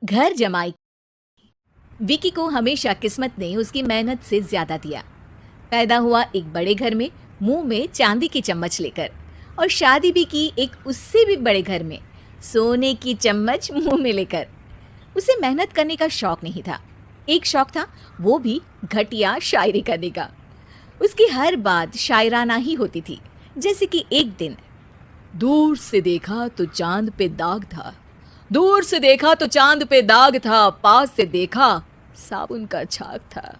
घर जमाई। विकी को हमेशा किस्मत ने उसकी मेहनत से ज्यादा दिया। पैदा हुआ एक बड़े घर में, मुंह में चांदी की चम्मच लेकर, और शादी भी की एक उससे भी बड़े घर में, सोने की चम्मच मुंह में लेकर। उसे मेहनत करने का शौक नहीं था, एक शौक था, वो भी घटिया शायरी करने का। उसकी हर बात शायराना ही होती थी। जैसे कि एक दिन, दूर से देखा तो चांद पे दाग था, दूर से देखा तो चांद पे दाग था, पास से देखा साबुन का छाग था।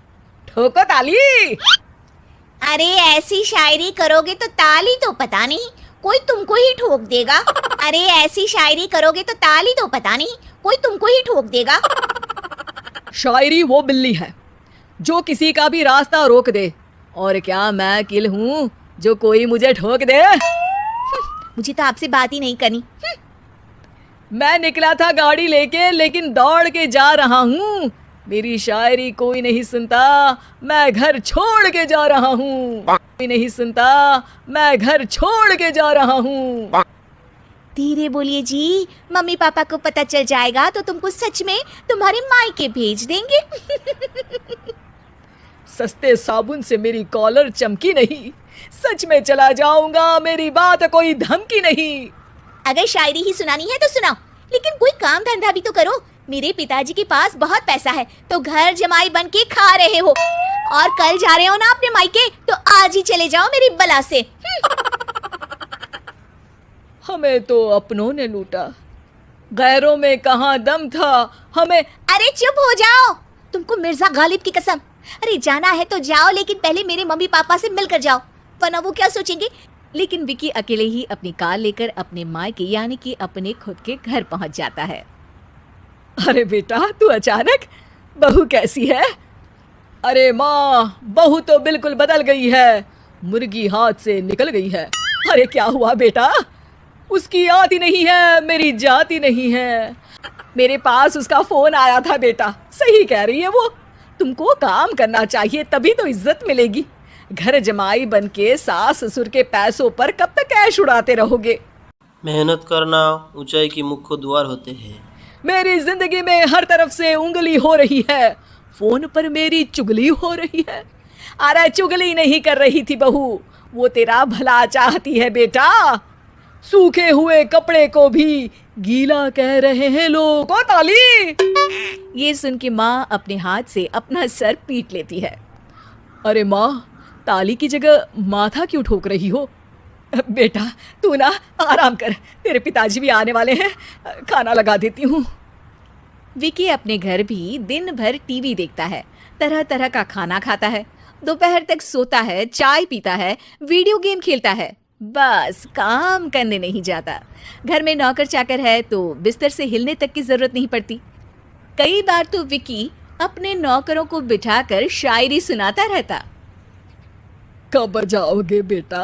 ठोको ताली। अरे ऐसी शायरी करोगे तो ताली तो पता नहीं कोई तुमको ही ठोक देगा। अरे ऐसी शायरी करोगे तो ताली तो पता नहीं कोई तुमको ही ठोक देगा। शायरी वो बिल्ली है जो किसी का भी रास्ता रोक दे, और क्या मैं किल हूँ जो कोई मुझे ठोक दे। मुझे तो आपसे बात ही नहीं करनी। मैं निकला था गाड़ी लेके, लेकिन दौड़ के जा रहा हूँ। मेरी शायरी कोई नहीं सुनता, मैं घर छोड़ के जा रहा हूँ। कोई नहीं सुनता, मैं घर छोड़ के जा रहा हूँ। धीरे बोलिए जी, मम्मी पापा को पता चल जाएगा तो तुमको सच में तुम्हारे मायके भेज देंगे। सस्ते साबुन से मेरी कॉलर चमकी नहीं, सच में चला जाऊंगा, मेरी बात कोई धमकी नहीं। अगर शायरी ही सुनानी है तो सुनाओ, लेकिन कोई काम धंधा भी तो करो। मेरे पिताजी के पास बहुत पैसा है तो घर जमाई बन के खा रहे हो, और कल जा रहे हो ना अपने मायके तो आज ही चले जाओ मेरी बला से। हमें तो अपनों ने लूटा, गैरों में कहाँ दम था हमें। अरे चुप हो जाओ, तुमको मिर्जा गालिब की कसम। अरे जाना है तो जाओ, लेकिन पहले मेरे मम्मी पापा से मिलकर जाओ, वरना वो क्या सोचेंगे। लेकिन विकी अकेले ही अपनी कार लेकर अपने मायके यानी कि अपने खुद के घर पहुंच जाता है। अरे बेटा, तू अचानक, बहू कैसी है? अरे माँ, बहू तो बिल्कुल बदल गई है, मुर्गी हाथ से निकल गई है। अरे क्या हुआ बेटा? उसकी आती नहीं है, मेरी जाती नहीं है। मेरे पास उसका फोन आया था बेटा, सही कह रही है वो। तुमको काम करना चाहिए, तभी तो इज्जत मिलेगी। घर जमाई बन के सास ससुर के पैसों पर कब तक ऐश उड़ाते रहोगे? मेहनत करना ऊंचाई की मुख्य द्वार होते हैं। मेरी जिंदगी में हर तरफ से उंगली हो रही है, फोन पर मेरी चुगली हो रही है। अरे चुगली नहीं कर रही थी बहू, वो तेरा भला चाहती है बेटा। सूखे हुए कपड़े को भी गीला कह रहे हैं लोग। ओ ताली। ये सुन के माँ अपने हाथ से अपना सर पीट लेती है। अरे माँ, ताली की जगह माथा क्यों ठोक रही हो? बेटा तू ना आराम कर, तेरे पिताजी भी आने वाले हैं, खाना लगा देती हूँ। विकी अपने घर भी दिन भर टीवी देखता है, तरह तरह का खाना खाता है, दोपहर तक सोता है, चाय पीता है, वीडियो गेम खेलता है, बस काम करने नहीं जाता। घर में नौकर चाकर है तो बिस्तर से हिलने तक की जरूरत नहीं पड़ती। कई बार तो विकी अपने नौकरों को बिठाकर शायरी सुनाता रहता। कब जाओगे बेटा?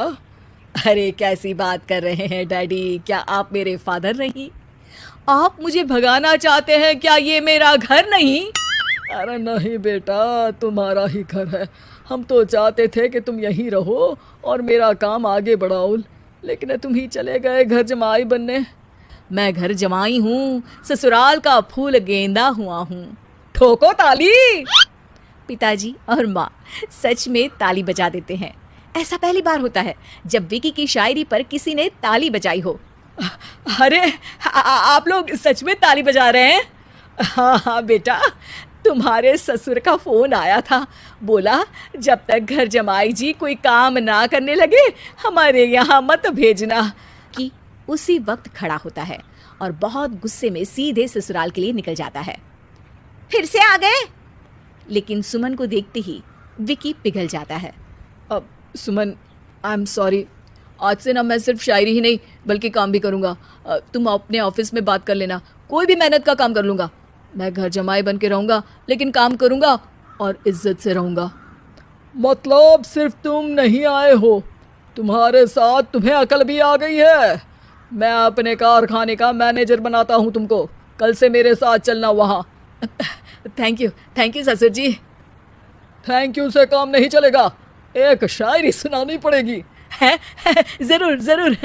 अरे कैसी बात कर रहे हैं डैडी, क्या आप मेरे फादर नहीं? आप मुझे भगाना चाहते हैं क्या? ये मेरा घर नहीं। अरे नहीं बेटा, तुम्हारा ही घर है। हम तो चाहते थे कि तुम यहीं रहो और मेरा काम आगे बढ़ाओ, लेकिन तुम ही चले गए घर जमाई बनने। मैं घर जमाई हूँ, ससुराल का फूल गेंदा हुआ हूँ। ठोको ताली। पिताजी और माँ सच में ताली बजा देते हैं। ऐसा पहली बार होता है जब विकी की शायरी पर किसी ने ताली बजाई हो। अरे आप लोग सच में ताली बजा रहे हैं? हाँ हाँ बेटा, तुम्हारे ससुर का फोन आया था, बोला जब तक घर जमाई जी कोई काम ना करने लगे हमारे यहाँ मत भेजना। कि उसी वक्त खड़ा होता है और बहुत गुस्से में सीधे ससुराल के लिए निकल जाता है। फिर से आ गए? लेकिन सुमन को देखते ही विकी पिघल जाता है। अब सुमन, आई एम सॉरी, आज से ना मैं सिर्फ शायरी ही नहीं बल्कि काम भी करूँगा। तुम अपने ऑफिस में बात कर लेना, कोई भी मेहनत का काम कर लूँगा। मैं घर जमाई बन के रहूँगा, लेकिन काम करूँगा और इज्जत से रहूँगा। मतलब सिर्फ तुम नहीं आए हो, तुम्हारे साथ तुम्हें अकल भी आ गई है। मैं अपने कारखाने का मैनेजर बनाता हूँ तुमको, कल से मेरे साथ चलना वहाँ। थैंक यू ससुर जी। थैंक यू से काम नहीं चलेगा, एक शायरी सुनानी पड़ेगी। है जरूर जरूर।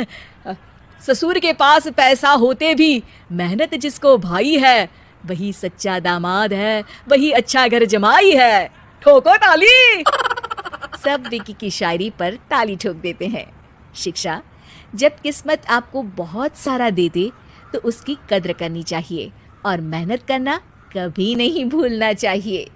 ससुर के पास पैसा होते भी मेहनत जिसको भाई है, वही सच्चा दामाद है, वही अच्छा घर जमाई है। ठोको ताली। सब विकी की शायरी पर ताली ठोक देते हैं। शिक्षा, जब किस्मत आपको बहुत सारा दे दे तो उसकी कद्र करनी चाहिए और मेहनत करना कभी नहीं भूलना चाहिए।